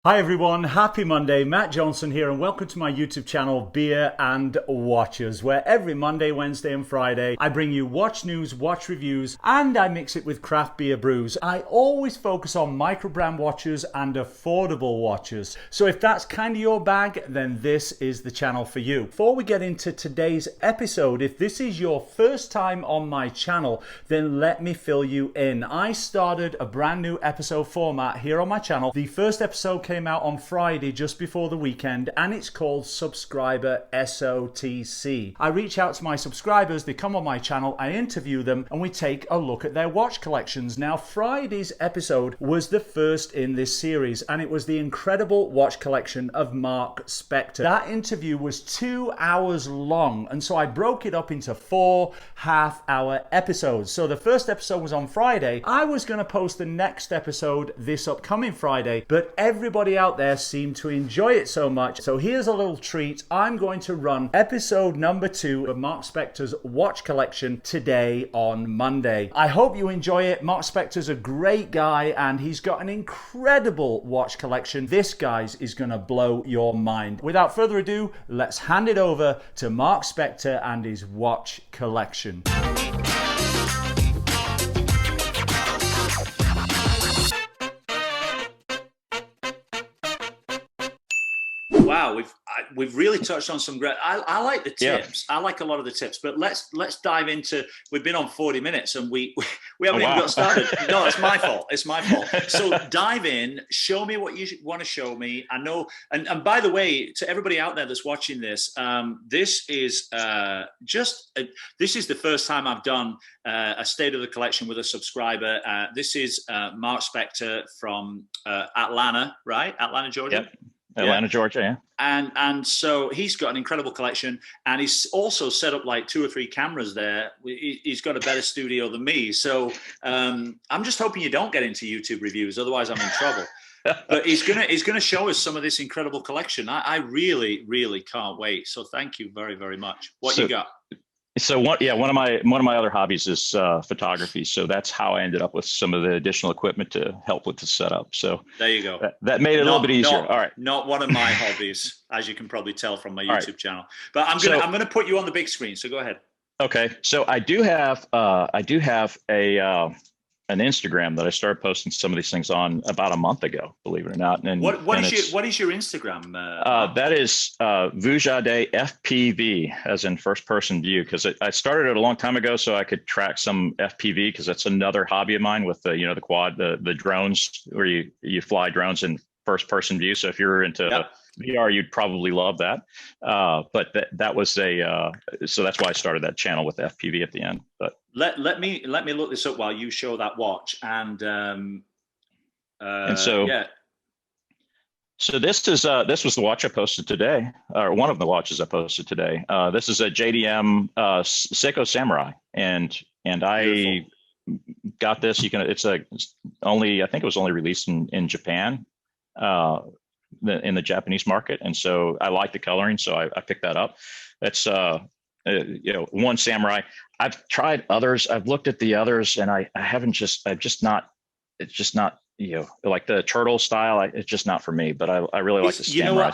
Hi everyone, happy Monday. Matt Johnson here and welcome to my YouTube channel Beer and Watchers, where every Monday, Wednesday and Friday I bring you watch news, watch reviews, and I mix it with craft beer brews. I always focus on micro-brand watches and affordable watches. So if that's kind of your bag, then this is the channel for you. Before we get into today's episode, if this is your first time on my channel, then let me fill you in. I started a brand new episode format here on my channel. The first episode came out on Friday just before the weekend, and it's called Subscriber SOTC. I reach out to my subscribers, they come on my channel, I interview them, and we take a look at their watch collections. Now, Friday's episode was the first in this series, and it was the incredible watch collection of Mark Spector. That interview was 2 hours long, and so I broke it up into 4 half-hour episodes. So the first episode was on Friday. I was going to post the next episode this upcoming Friday, but everybody out there seemed to enjoy it so much. So here's a little treat. I'm going to run episode number 2 of Mark Spector's watch collection today on Monday. I hope you enjoy it. Mark Spector's a great guy and he's got an incredible watch collection. This, guys, is going to blow your mind. Without further ado, let's hand it over to Mark Spector and his watch collection. Wow, we've really touched on some great. I like the tips. Yeah. I like a lot of the tips, but let's dive into. We've been on 40 minutes and we haven't even got started. No, it's my fault. It's my fault. So dive in. Show me what you want to show me. I know. And by the way, to everybody out there that's watching this, this is this is the first time I've done a state of the collection with a subscriber. This is Mark Spector from Atlanta, right? Atlanta, Georgia. Yep. Atlanta, Georgia, yeah. And so he's got an incredible collection, and he's also set up like 2 or 3 cameras there. He's got a better studio than me. So I'm just hoping you don't get into YouTube reviews, otherwise I'm in trouble. But he's gonna show us some of this incredible collection. I really, really can't wait. So thank you very, very much. What you got? So one of my other hobbies is photography. So that's how I ended up with some of the additional equipment to help with the setup. So there you go. That made it a little bit easier. All right. Not one of my hobbies, as you can probably tell from my YouTube channel. But I'm gonna put you on the big screen. So go ahead. Okay. So I do have an Instagram that I started posting some of these things on about a month ago, believe it or not. And what is your Instagram? That is Vujade FPV, as in first person view, because I started it a long time ago so I could track some FPV, because that's another hobby of mine with the the quad, the drones, where you fly drones in first person view. So if you're into VR, you'd probably love that. But that was so that's why I started that channel with FPV at the end. But let me look this up while you show that watch. And so yeah. So this was the watch I posted today, or one of the watches I posted today. This is a JDM Seiko Samurai, and I got this. I think it was only released in Japan. In the Japanese market, and so I like the coloring, so I picked that up. That's one Samurai. I've tried others. I've looked at the others, and it's just not like the turtle style. It's just not for me. But I really like the Samurai. You know what?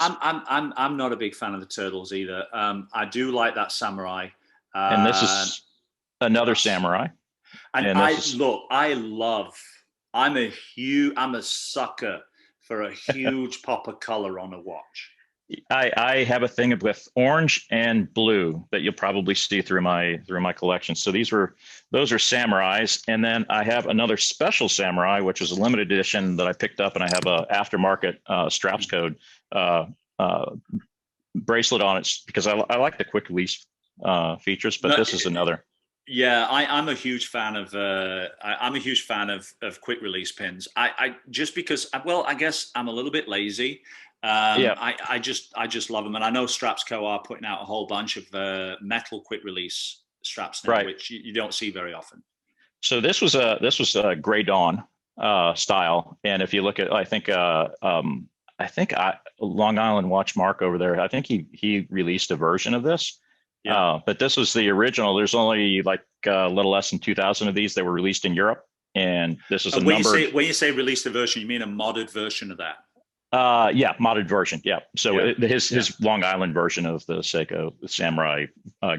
I'm not a big fan of the turtles either. I do like that Samurai. And this is another Samurai. And I'm a sucker for a huge pop of color on a watch. I have a thing with orange and blue that you'll probably see through my collection. So those are Samurais, and then I have another special Samurai, which is a limited edition that I picked up, and I have a aftermarket straps code bracelet on it because I like the quick release features. But this is another. Yeah, I'm a huge fan of quick release pins. I just because I guess I'm a little bit lazy. I just love them, and I know Straps Co are putting out a whole bunch of metal quick release straps now, which you don't see very often. So this was a Gray Dawn style, and if you look at, I think Long Island Watch Mark over there, I think he released a version of this. Yeah. But this was the original. There's only like a little less than 2,000 of these that were released in Europe. And this is a number. When you say released a version, you mean a modded version of that? Yeah, modded version. Yeah. So Yeah. his Long Island version of the Seiko Samurai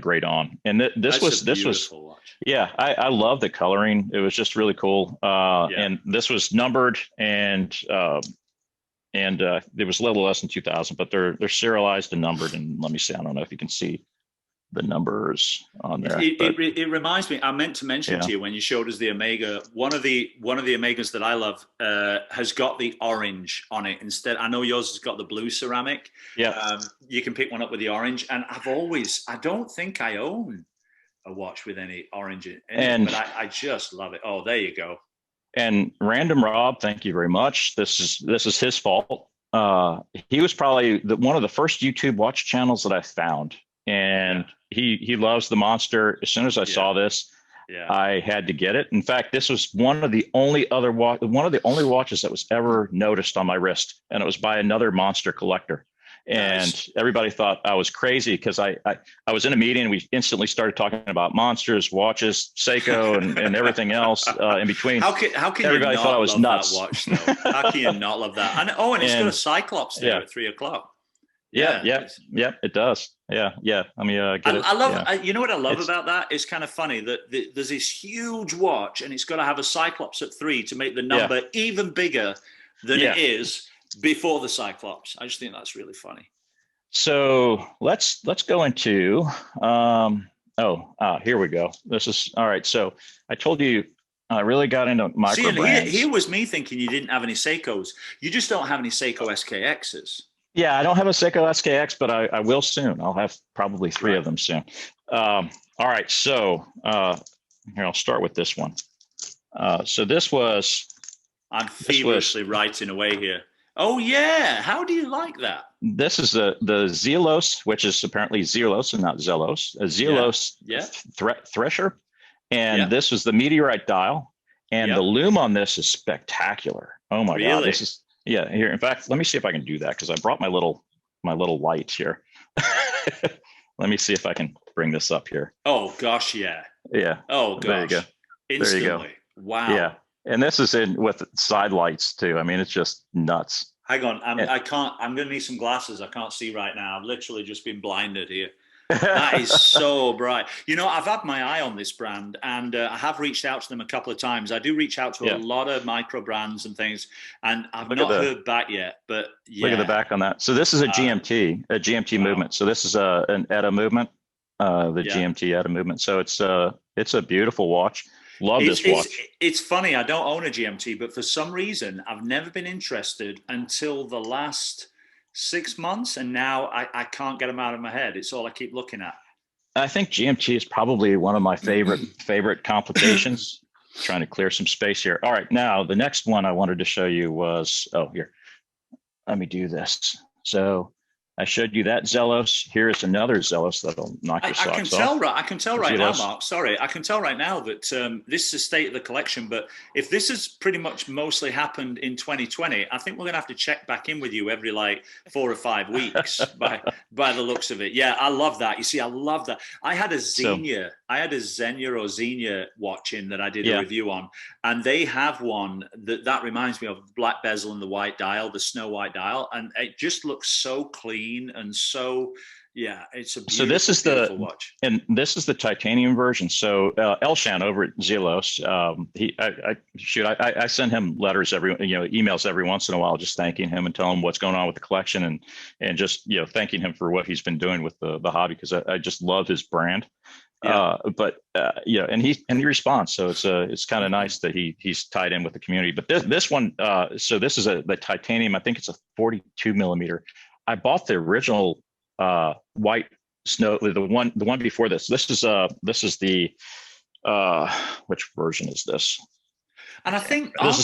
Great On, and That's a beautiful watch. yeah, I love the coloring. It was just really cool. Yeah. And this was numbered, and it was a little less than 2,000, but they're serialized and numbered. And let me see, I don't know if you can see the numbers on there. It reminds me. I meant to mention Yeah. to you when you showed us the Omega. One of the Omegas that I love has got the orange on it instead. I know yours has got the blue ceramic. Yeah. You can pick one up with the orange. And I don't think I own a watch with any orange in it, but I just love it. Oh, there you go. And Random Rob, thank you very much. This is his fault. He was probably one of the first YouTube watch channels that I found, and he loves the Monster. As soon as I saw this, I had to get it. In fact, this was one of the only watches that was ever noticed on my wrist, and it was by another Monster collector. And everybody thought I was crazy because I was in a meeting and we instantly started talking about monsters, watches, Seiko, and everything else in between. How can everybody you not thought I was love nuts? That watch, though? How can you not love that? And it's got a Cyclops there at 3 o'clock. Yeah, it does. Yeah. I mean, I love. You know what I love about that? It's kind of funny that there's this huge watch and it's got to have a Cyclops at 3 to make the number even bigger than it is before the Cyclops. I just think that's really funny. So let's go into here we go. This is all right. So I told you I really got into micro brands. Here was me thinking you didn't have any Seikos. You just don't have any Seiko SKXs. Yeah, I don't have a Seiko SKX, but I will soon. I'll have probably 3 of them soon. All right. So here, I'll start with this one. So this was. I'm feverishly writing away here. Oh, yeah. How do you like that? This is the Zelos, which is apparently Zelos and not Zelos. A Zelos Thresher. And this is the Meteorite dial. And the lume on this is spectacular. Oh, my God. This is, here. In fact, let me see if I can do that because I brought my little light here. Let me see if I can bring this up here. Oh, gosh, yeah. Yeah. Oh, gosh. There you go. Instantly. There you go. Wow. Yeah. And this is in with side lights too. I mean, it's just nuts. Hang on, I'm going to need some glasses. I can't see right now. I've literally just been blinded here. That is so bright. You know, I've had my eye on this brand, and I have reached out to them a couple of times. I do reach out to a lot of micro brands and things, and I've not heard back yet. But look at the back on that. So this is a GMT movement. So this is an ETA movement, the GMT ETA movement. So it's a beautiful watch. Love this watch. It's funny. I don't own a GMT, but for some reason, I've never been interested until the last 6 months. And now I can't get them out of my head. It's all I keep looking at. I think GMT is probably one of my favorite complications. Trying to clear some space here. All right. Now, the next one I wanted to show you was, here. Let me do this. So I showed you that Zelos. Here is another Zelos that'll knock your socks off. I can tell right now, Mark. Sorry, I can tell right now that this is the state of the collection. But if this has pretty much mostly happened in 2020, I think we're going to have to check back in with you every 4 or 5 weeks by the looks of it. Yeah, I love that. You see, I love that. I had a Xenia. I had a Xenia or Xenia watch in that I did a review on, and they have one that reminds me of black bezel and the white dial, the snow white dial, and it just looks so clean and so it's a beautiful watch. And this is the titanium version. So Elshan over at Zelos, I send him letters emails every once in a while, just thanking him and telling him what's going on with the collection and just thanking him for what he's been doing with the hobby, because I just love his brand. And he responds. So it's kind of nice that he's tied in with the community. But this one, so this is the titanium. I think it's a 42 millimeter. I bought the original white snow, the one before this. This is the which version is this? And I think aren't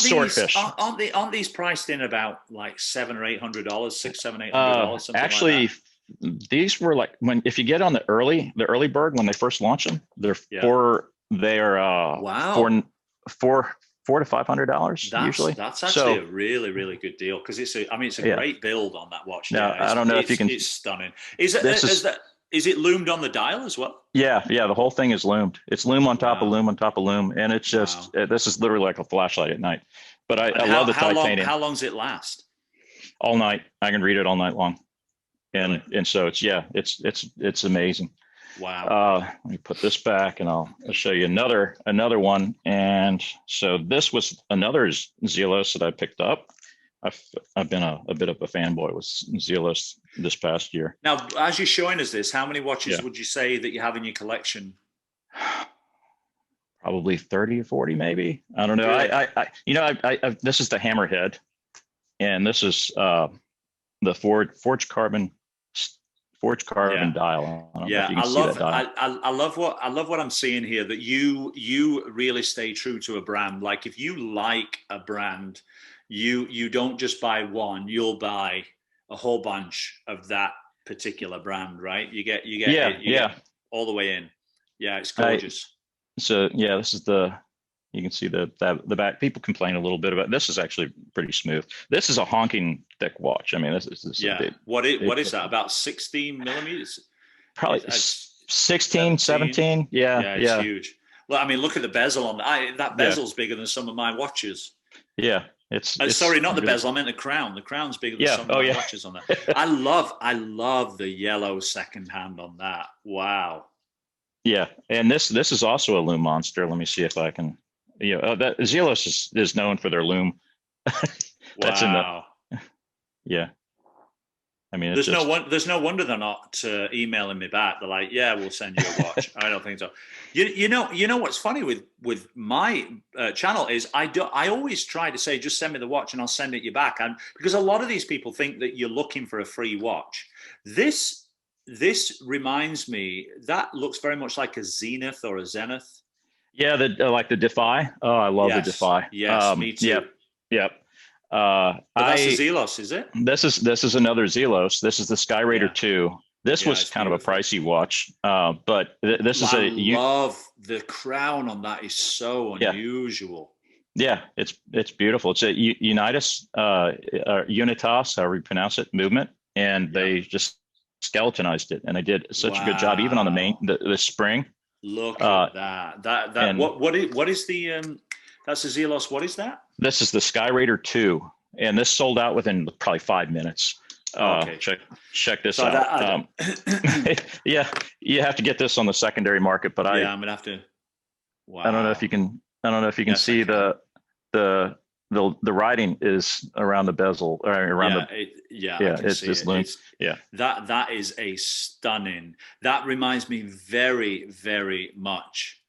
these priced in about $700 or $800, $600, $700, actually. These were if you get on the early bird when they first launch them, they're $400 to $500 usually. That's actually a really, really good deal, because it's a great build on that watch. Now, I don't know if you can. It's stunning. Is it loomed on the dial as well? Yeah. The whole thing is loomed. It's loom on top of loom on top of loom, and it's just this is literally like a flashlight at night. But I love the titanium. How long does it last? all night. I can read it all night long. And so it's amazing. Wow. Let me put this back, and I'll show you another one. And so this was another Zelos that I picked up. I've been a bit of a fanboy with Zelos this past year. Now, as you're showing us this, how many watches would you say that you have in your collection? Probably 30 or 40, maybe. I don't know. I this is the Hammerhead, and this is the forged carbon dial. I love what I'm seeing here, that you really stay true to a brand. Like, if you like a brand, you don't just buy one, you'll buy a whole bunch of that particular brand, right? You get all the way in. Yeah, it's gorgeous. This is you can see the back. People complain a little bit about this. Is actually pretty smooth. This is a honking thick watch. I mean, this is what is that? About 16 millimeters? Probably 16, 17. Yeah, it's huge. Well, I mean, look at the bezel on that. That bezel's bigger than some of my watches. Yeah, it's sorry, not the bezel. I meant the crown. The crown's bigger than some of my watches on that. I love the yellow second hand on that. Wow. Yeah, and this is also a loom monster. Let me see if I can. That Zelos is known for their loom. That's wow. I mean, there's no wonder they're not emailing me back. They're like, yeah, we'll send you a watch. I don't think so. You know what's funny with my channel is I always try to say, just send me the watch and I'll send it you back. And because a lot of these people think that you're looking for a free watch. This reminds me, that looks very much like a Zenith or a Zenith. Yeah, like the Defy. Oh, I love the Defy. Yes, me too. Yep. But that's a Zelos, is it? This is another Zelos. This is the Sky Raider 2. This was kind of a pricey watch, but this is I love the crown on that. Is so unusual. Yeah, it's beautiful. It's a Unitas, Unitas, however you pronounce it, movement, and they just skeletonized it, and they did such a good job, even on the spring. Look at that. What is the that's the Zelos. What is that? This is the Sky Raider 2, and this sold out within probably 5 minutes. Okay. Check this out. Yeah, you have to get this on the secondary market, but I'm gonna have to. Wow. I don't know if you can see the writing is around the bezel or around it's just looms. Yeah, that is a stunning. That reminds me very, very much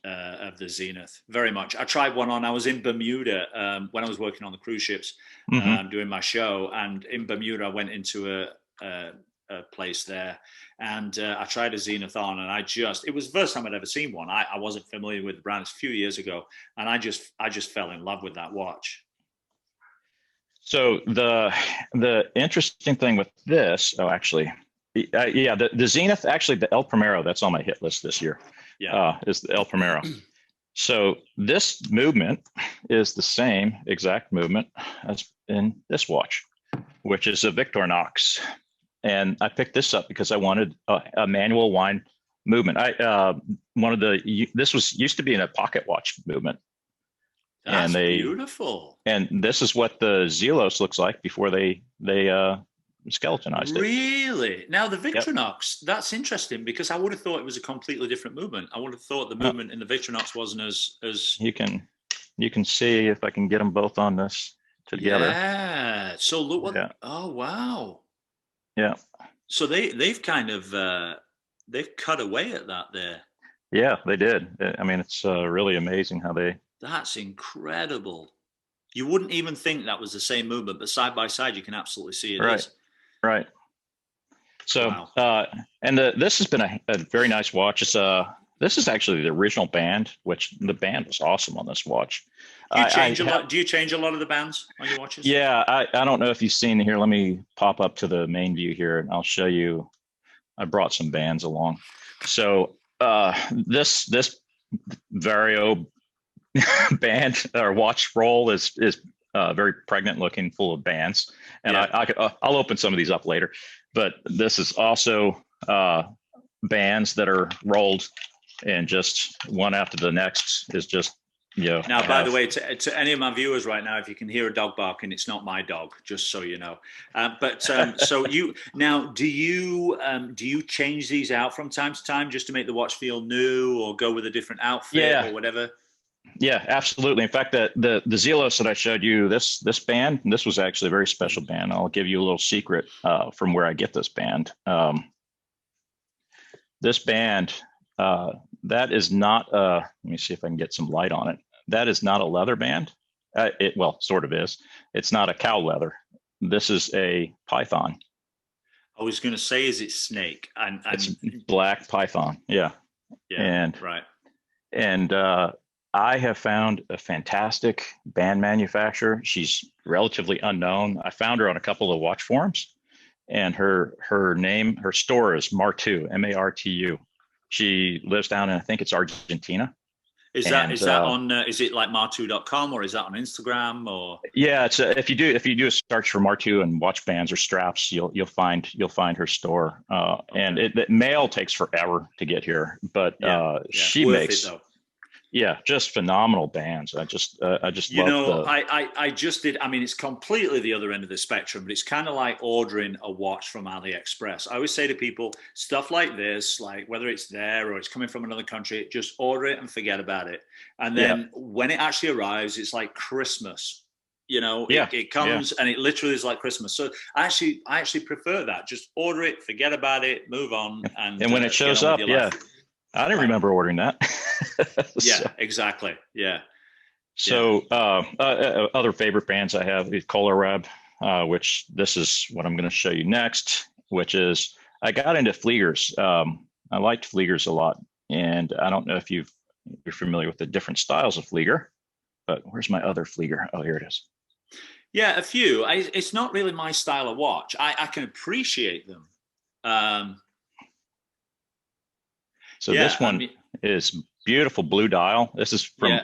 of the Zenith. Very much. I tried one on. I was in Bermuda when I was working on the cruise ships, doing my show, and in Bermuda I went into a place there, and I tried a Zenith on, and it was the first time I'd ever seen one. I wasn't familiar with the brand. It's a few years ago, and I just fell in love with that watch. So the interesting thing with this, the Zenith, actually the El Primero, that's on my hit list this year. Is the El Primero. So this movement is the same exact movement as in this watch, which is a Victorinox. And I picked this up because I wanted a manual wind movement. This used to be in a pocket watch movement. That's beautiful. And this is what the Zelos looks like before they skeletonized it. Really? Now the Victorinox, that's interesting, because I would have thought it was a completely different movement. I would have thought the movement in the Victorinox wasn't as you can see if I can get them both on this together. Yeah. So look what oh wow. Yeah. So they've kind of they've cut away at that there. Yeah, they did. I mean, it's really amazing how they. That's incredible. You wouldn't even think that was the same movement, but side by side, you can absolutely see it is. Right. So, and this has been a very nice watch. It's this is actually the original band, which the band was awesome on this watch. Do you change a lot of the bands on your watches? Yeah, I don't know if you've seen here. Let me pop up to the main view here, and I'll show you. I brought some bands along. So this Vario band or watch roll is very pregnant looking, full of bands, and I'll open some of these up later. But this is also bands that are rolled, and just one after the next is just Yeah. Now, by the way, to any of my viewers right now, if you can hear a dog barking, it's not my dog, just so you know. So you now, do you change these out from time to time just to make the watch feel new, or go with a different outfit or whatever? Yeah, absolutely. In fact, the Zelos that I showed you, this band, this was actually a very special band. I'll give you a little secret from where I get this band. This band, that is not let me see if I can get some light on it. That is not a leather band. It well, sort of is. It's not a cow leather. This is a python. I was going to say, is it snake? And it's black python. Yeah. And right. And I have found a fantastic band manufacturer. She's relatively unknown. I found her on a couple of watch forums, and her store is Martu, M-A-R-T-U. She lives down in, I think it's Argentina. Is that on? Is it like martu.com, or is that on Instagram? Or yeah, it's if you do a search for Martu and watch bands or straps, you'll find her store. Okay. And the mail takes forever to get here, but she makes just phenomenal bands. I just love I just did. I mean, it's completely the other end of the spectrum, but it's kind of like ordering a watch from AliExpress. I always say to people, stuff like this, like whether it's there or it's coming from another country, just order it and forget about it. And then when it actually arrives, it's like Christmas. It comes and it literally is like Christmas. So I actually prefer that. Just order it, forget about it, move on. And when it shows up, I didn't remember ordering that. Exactly. Yeah. So other favorite bands I have is Colorab, which this is what I'm going to show you next, which is I got into Fliegers. I liked Fliegers a lot. And I don't know if you're familiar with the different styles of Flieger, but where's my other Flieger? Oh, here it is. Yeah, a few. It's not really my style of watch. I can appreciate them. This one is beautiful blue dial. This is from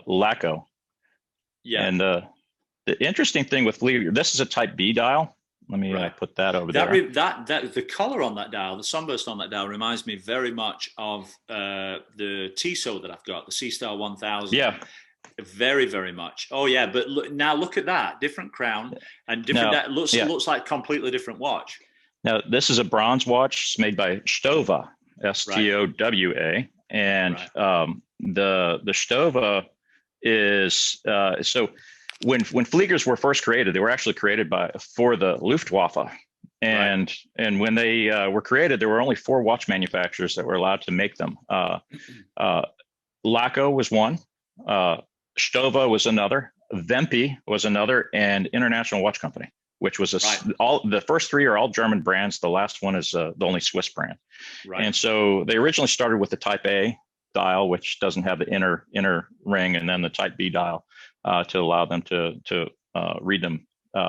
Laco. Yeah. And the interesting thing with Flieger, this is a Type B dial. Let me put that over there. The color on that dial, the sunburst on that dial, reminds me very much of the Tissot that I've got, the C-Star 1000. Yeah. Very, very much. Oh yeah, but look at that, different crown and different. That looks like completely different watch. Now this is a bronze watch made by Stowa, S-T-O-W-A, and the Stowa is so when Fliegers were first created, they were actually created for the Luftwaffe, and when they were created, there were only 4 watch manufacturers that were allowed to make them. Laco was one. Stowa was another, Vempi was another, and International Watch Company, which was all the first 3 are all German brands. The last one is the only Swiss brand. Right. And so they originally started with the Type A dial, which doesn't have the inner ring, and then the Type B dial to allow them to read them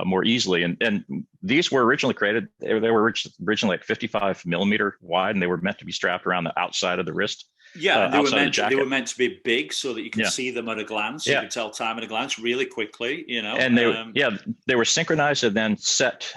more easily. And these were originally created. They were originally like 55 millimeter wide, and they were meant to be strapped around the outside of the wrist. Yeah, and they were meant to be big so that you can see them at a glance. You can tell time at a glance really quickly, And they were synchronized and then set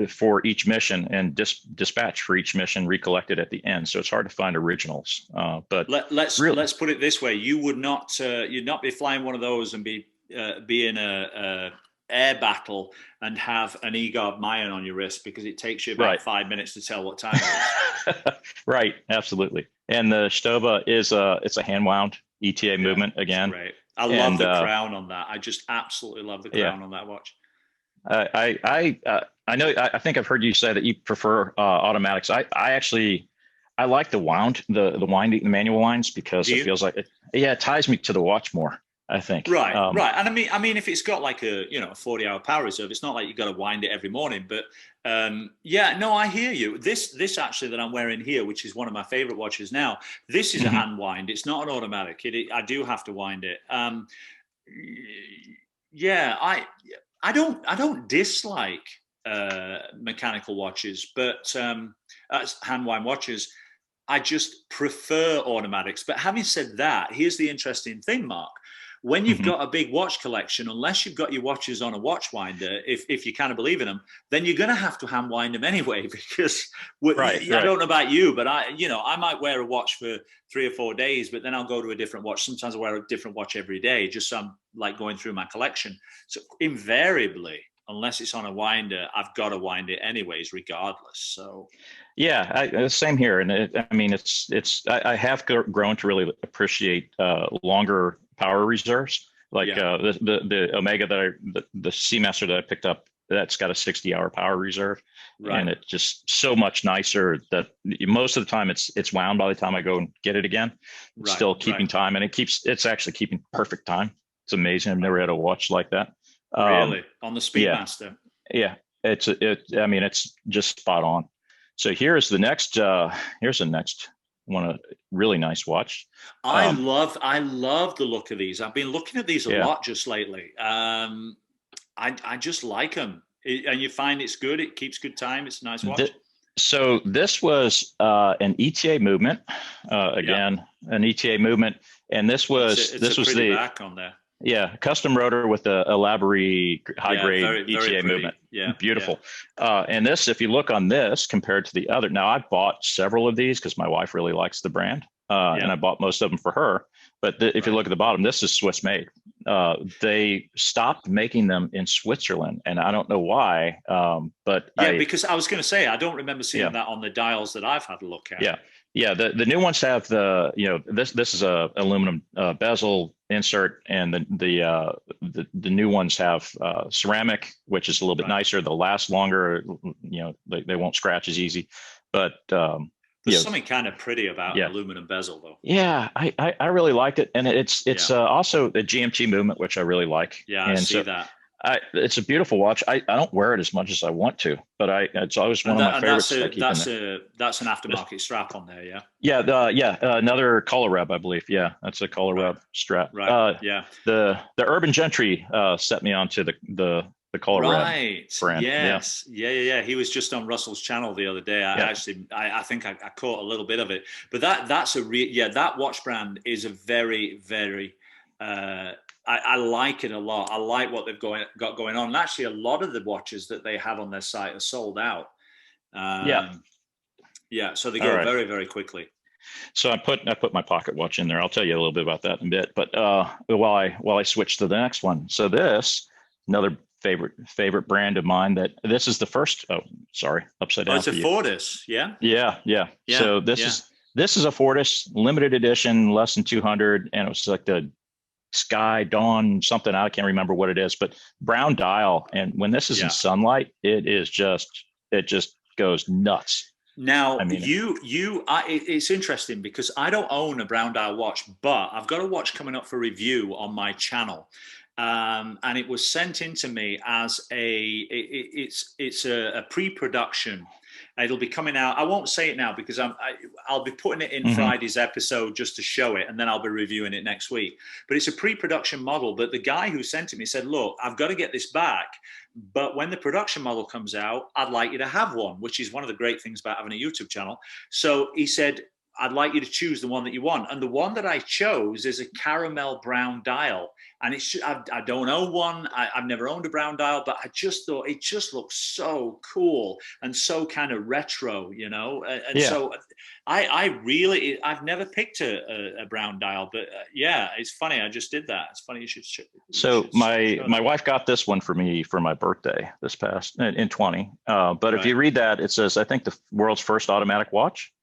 for each mission and dispatched for each mission, recollected at the end. So it's hard to find originals. But let's put it this way: you would not you'd not be flying one of those and be in a air battle and have an EGOB Mayan on your wrist, because it takes you about 5 minutes to tell what time it is. Right, absolutely. And the Stowa is it's a hand wound ETA movement again. Great. I love the crown on that. I just absolutely love the crown on that watch. I know. I think I've heard you say that you prefer automatics. I like the wound, the winding, the manual winds, because it feels like it ties me to the watch more, I think. Right. And I mean, if it's got like a 40-hour power reserve, it's not like you've got to wind it every morning. But I hear you. This actually that I'm wearing here, which is one of my favorite watches now, this is a hand wind. It's not an automatic. I do have to wind it. I don't dislike mechanical watches, but hand wind watches. I just prefer automatics. But having said that, here's the interesting thing, Mark. When you've got a big watch collection, unless you've got your watches on a watch winder, if you kind of believe in them, then you're going to have to hand wind them anyway, because I don't know about you, but I might wear a watch for 3 or 4 days, but then I'll go to a different watch. Sometimes I wear a different watch every day, just so I'm like going through my collection. So invariably, unless it's on a winder, I've got to wind it anyways, regardless. So, yeah, same here. And I have grown to really appreciate longer power reserves, like the Omega the Seamaster that I picked up. That's got a 60-hour power reserve, and it's just so much nicer that most of the time it's wound by the time I go and get it again. It's still keeping time, and it's actually keeping perfect time. It's amazing. I've never had a watch like that. Really? On the Speedmaster? Yeah. It's just spot on. So here's the next one, a really nice watch. I love the look of these. I've been looking at these a lot just lately. I just like them. And you find it's good. It keeps good time. It's a nice watch. So this was an ETA movement, an ETA movement. And this was the back on there. Yeah, custom rotor with a Laborie high-grade ETA movement. Yeah, beautiful. Yeah. And this, if you look on this compared to the other, now I bought several of these because my wife really likes the brand, and I bought most of them for her. But if you look at the bottom, this is Swiss made. They stopped making them in Switzerland, and I don't know why. But because I was going to say, I don't remember seeing that on the dials that I've had a look at. Yeah. The new ones have this is a aluminum bezel insert, and the new ones have ceramic, which is a little bit nicer. They'll last longer. They won't scratch as easy. But there's something kind of pretty about an aluminum bezel, though. Yeah, I really liked it, and it's also the GMT movement, which I really like. Yeah, I see that. It's a beautiful watch. I don't wear it as much as I want to, but it's always one of my favorites. That's an aftermarket strap on there, yeah. Yeah, another collar reb, I believe. Yeah, that's a collar reb strap. Right. The Urban Gentry set me onto the collar reb brand. Yes. Yeah. He was just on Russell's channel the other day. I think I caught a little bit of it, but that's that watch brand is a very, very. I like it a lot. I like what they've got going on. And actually, a lot of the watches that they have on their site are sold out. So they go very, very quickly. So I put my pocket watch in there. I'll tell you a little bit about that in a bit. But while I switch to the next one, so another favorite brand of mine. This is the first. Oh, sorry, upside down. It's a Fortis. Yeah. So this is a Fortis limited edition, less than 200, and it was like the Sky Dawn something. I can't remember what it is, but brown dial. And when this is in sunlight, it just goes nuts. Now, it's interesting because I don't own a brown dial watch, but I've got a watch coming up for review on my channel. And it was sent in to me as it's a pre-production. It'll be coming out. I won't say it now because I'll be putting it in Friday's episode just to show it, and then I'll be reviewing it next week. But it's a pre-production model. But the guy who sent it me said, "Look, I've got to get this back, but when the production model comes out, I'd like you to have one," which is one of the great things about having a YouTube channel. So he said, "I'd like you to choose the one that you want." And the one that I chose is a caramel brown dial. And I don't own one. I've never owned a brown dial, but I just thought it just looks so cool and so kind of retro, So I've never picked a brown dial, but it's funny. I just did that. It's funny you should. My wife got this one for me for my birthday this past in 20. But if you read that, it says, I think the world's first automatic watch.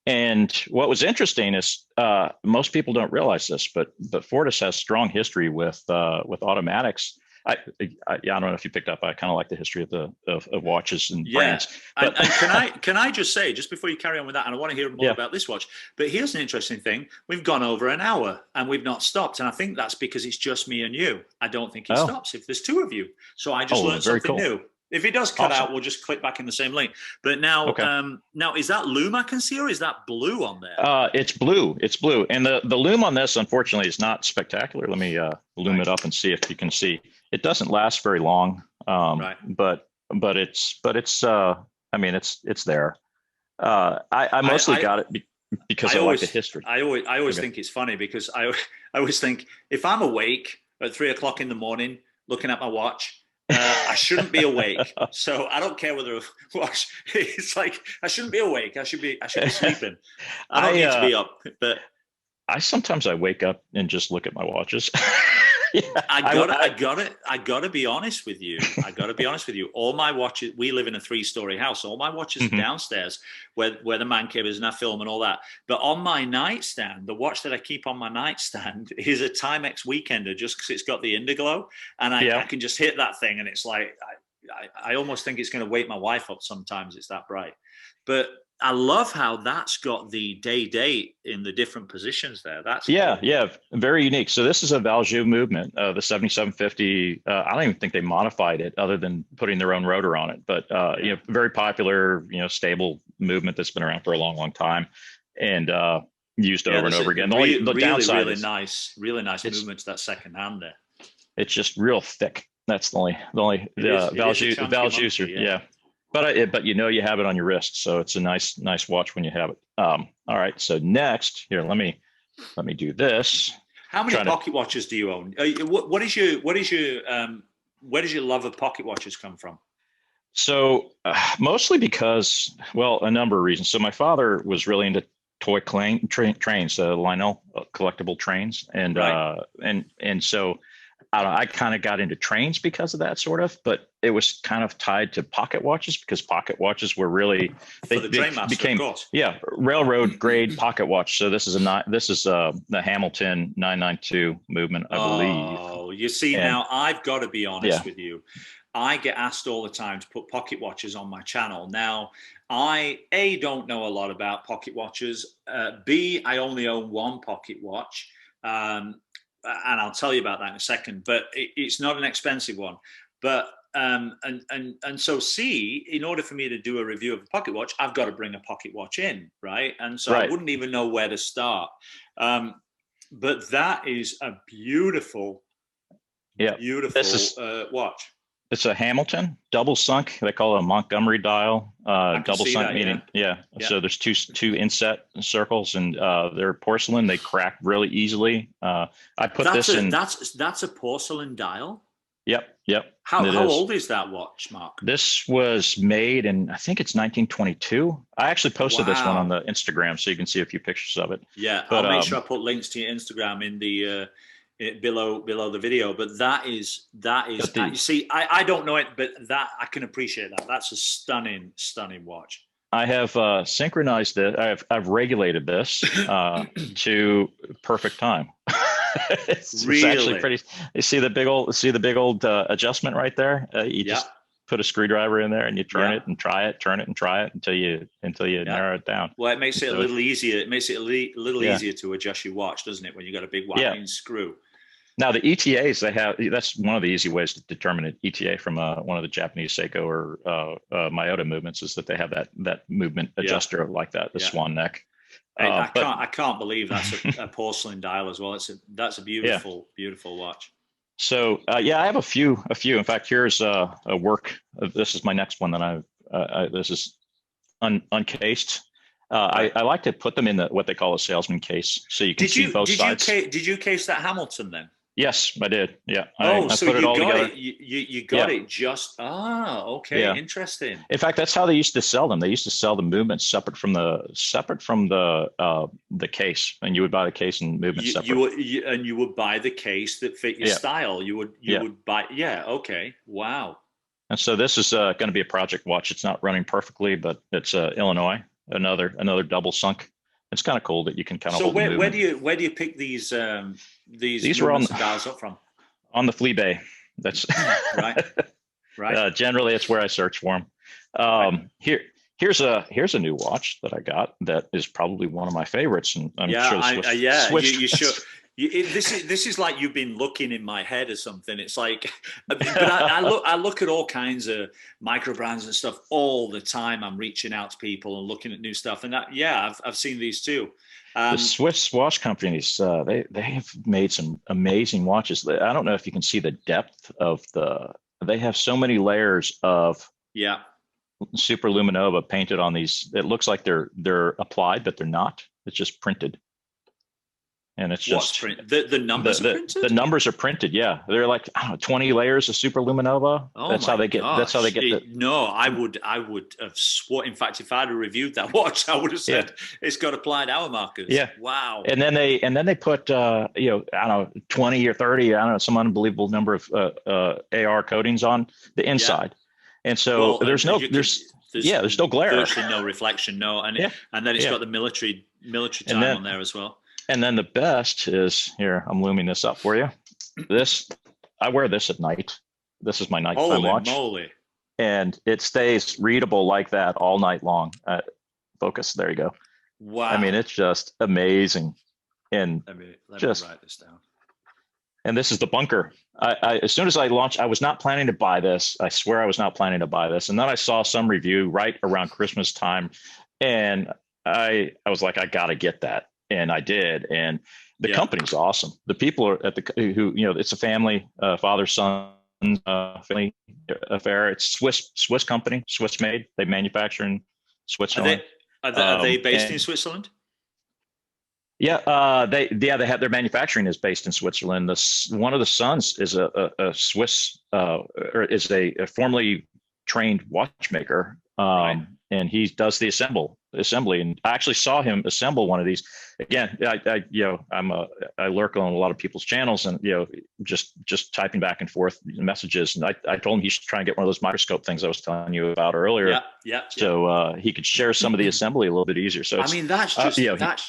And what was interesting is most people don't realize this, but Fortis has strong history with automatics. I don't know if you picked up. I kind of like the history of watches and brands. But, and can I just say, just before you carry on with that, and I want to hear more about this watch. But here's an interesting thing: we've gone over an hour and we've not stopped, and I think that's because it's just me and you. I don't think it stops if there's two of you. So I just learned something new. If it does cut out, we'll just click back in the same link. But now, now is that loom I can see, or is that blue on there? It's blue. It's blue, and the loom on this, unfortunately, is not spectacular. Let me loom it up and see if you can see. It doesn't last very long, but it's there. I mostly got it. because I like the history. I always think it's funny because I always think if I'm awake at 3 o'clock in the morning looking at my watch, I shouldn't be awake. So I don't care whether I watch. It's like I shouldn't be awake. I should be sleeping. I don't need to be up. But I wake up and just look at my watches. Yeah, I gotta be honest with you. All my watches. We live in a 3-story house. All my watches are downstairs, where the man cave is, and I film and all that. But on my nightstand, the watch that I keep on my nightstand is a Timex Weekender, just because it's got the Indiglow, and I can just hit that thing, and it's like I almost think it's going to wake my wife up sometimes. It's that bright, but. I love how that's got the day date in the different positions there. That's cool. Very unique. So this is a Valjoux movement, the 7750. I don't even think they modified it other than putting their own rotor on it. But very popular, stable movement that's been around for a long, long time, and used over and over again. The downside is really nice movement to that second hand there. It's just real thick. That's the only Valjoux. Yeah. But you have it on your wrist, so it's a nice watch when you have it. All right, so next here, let me do this. How many pocket watches do you own? Where does your love of pocket watches come from? So mostly because, a number of reasons. So my father was really into toy trains, Lionel collectible trains, and right. And so. I kind of got into trains because of that, sort of, but it was kind of tied to pocket watches because pocket watches were really they became railroad grade pocket watch. So this is the Hamilton 992 movement, I believe. Oh, you see, now I've got to be honest with you. I get asked all the time to put pocket watches on my channel. Now, I don't know a lot about pocket watches. B, I only own one pocket watch. And I'll tell you about that in a second, but it's not an expensive one. But and so C, in order for me to do a review of a pocket watch, I've got to bring a pocket watch in, right? And so I wouldn't even know where to start. But that is a beautiful watch. It's a Hamilton double sunk. They call it a Montgomery dial. Double sunk meaning, So there's two inset circles, and they're porcelain. They crack really easily. I put this in. That's a porcelain dial. Yep. How old is that watch, Mark? This was made in, I think it's 1922. I actually posted this one on the Instagram, so you can see a few pictures of it. Yeah, but I'll make sure I put links to your Instagram in the. Below the video, but that is you see, I don't know it, but that I can appreciate that. That's a stunning watch. I have synchronized it. I've regulated this to perfect time. It's actually pretty. You see the big old adjustment right there. You just put a screwdriver in there and you turn it and try it, turn it and try it until you narrow it down. Well, it makes it a little easier. It makes it a little easier to adjust your watch, doesn't it? When you got a big winding screw. Now the ETAs that's one of the easy ways to determine an ETA from one of the Japanese Seiko or Miyota movements is that they have that movement adjuster like that, the swan neck. I can't believe that's a porcelain dial as well. That's a beautiful watch. So I have a few. In fact, here's a work. This is my next one that this is uncased. I like to put them in what they call a salesman case, so you can see both sides. Did you case that Hamilton then? Yes, I did. Yeah. I put it all together. You got it just. Okay. Yeah. Interesting. In fact, that's how they used to sell them. They used to sell the movements separate from the case, and you would buy the case and movement separate. You would buy the case that fit your style. You would buy. Yeah. Okay. Wow. And so this is going to be a project watch. It's not running perfectly, but it's Illinois. Another double sunk. It's kind of cool that you can kind of. So where do you pick these were on dials up from? On the flea bay. That's right. Generally, it's where I search for them. Here's a new watch that I got that is probably one of my favorites, and I'm sure you should. This is like you've been looking in my head or something. It's like, but I look at all kinds of micro brands and stuff all the time. I'm reaching out to people and looking at new stuff, and I've seen these too. The Swiss watch companies, they have made some amazing watches. I don't know if you can see the depth of they have so many layers of super luminova painted on these. It looks like they're applied, but they're not. It's just printed. And it's What's just the numbers are printed? The numbers are printed. Yeah, they're like 20 layers of superluminova. Oh, that's how they get. Gosh. That's how they get. No, I would have sworn. In fact, if I'd have reviewed that watch, I would have said it's got applied hour markers. Yeah. Wow. And then they put I don't know, 20 or 30, I don't know, some unbelievable number of AR coatings on the inside, and so there's no glare. Virtually no reflection. No, and then it's got the military time on there as well. And then the best is here. I'm looming this up for you. I wear this at night. This is my nighttime watch. Holy moly. And it stays readable like that all night long. Focus. There you go. Wow. I mean, it's just amazing. And let me write this down. And this is the bunker. I as soon as I launched, I was not planning to buy this. I swear I was not planning to buy this. And then I saw some review right around Christmas time, and I was like, I got to get that. And I did. And the company's awesome. The people are it's a family, father, son, family affair. It's Swiss company, Swiss made. They manufacture in Switzerland. Are they based in Switzerland? Yeah, they have their manufacturing is based in Switzerland. One of the sons is a Swiss or is a formerly trained watchmaker, and he does the assembly. And I actually saw him assemble one of these. Again, I lurk on a lot of people's channels, and just typing back and forth messages. And I told him he should try and get one of those microscope things I was telling you about earlier. So he could share some of the assembly a little bit easier. So I mean, that's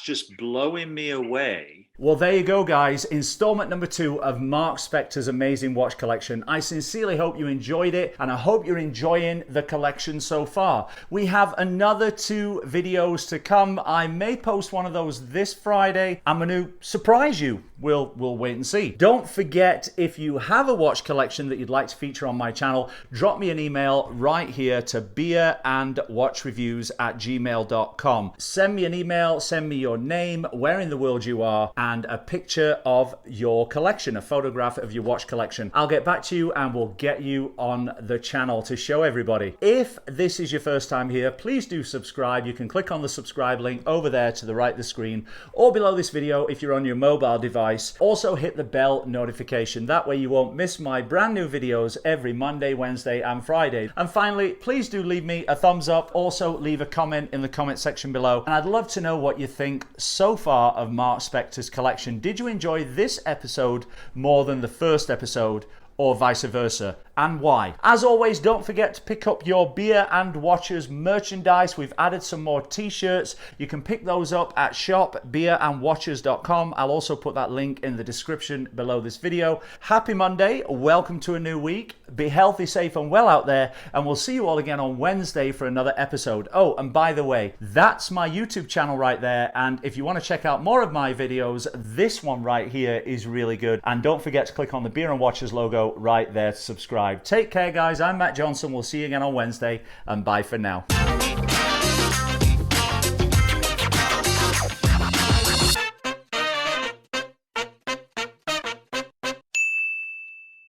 just blowing me away. Well, there you go, guys. Installment number 2 of Mark Spector's amazing watch collection. I sincerely hope you enjoyed it, and I hope you're enjoying the collection so far. We have another 2 videos to come. I may post one of those this Friday. I'm going to surprise you. We'll wait and see. Don't forget, if you have a watch collection that you'd like to feature on my channel, drop me an email right here to BeerAndWatchReviews@gmail.com. Send me an email, send me your name, where in the world you are, and a picture of your collection, a photograph of your watch collection. I'll get back to you and we'll get you on the channel to show everybody. If this is your first time here, please do subscribe. You can click on the subscribe link over there to the right of the screen, or below this video if you're on your mobile device. Also hit the bell notification. That way you won't miss my brand new videos every Monday, Wednesday, and Friday. And finally, please do leave me a thumbs up. Also leave a comment in the comment section below. And I'd love to know what you think so far of Mark Spector's collection. Did you enjoy this episode more than the first episode, or vice versa, and why? As always, don't forget to pick up your Beer and Watchers merchandise. We've added some more t-shirts. You can pick those up at shop.beerandwatchers.com. I'll also put that link in the description below this video. Happy Monday. Welcome to a new week. Be healthy, safe, and well out there, and we'll see you all again on Wednesday for another episode. Oh, and by the way, that's my YouTube channel right there, and if you want to check out more of my videos, this one right here is really good. And don't forget to click on the Beer and Watchers logo right there to subscribe. Take care, guys. I'm Matt Johnson. We'll see you again on Wednesday, and bye for now.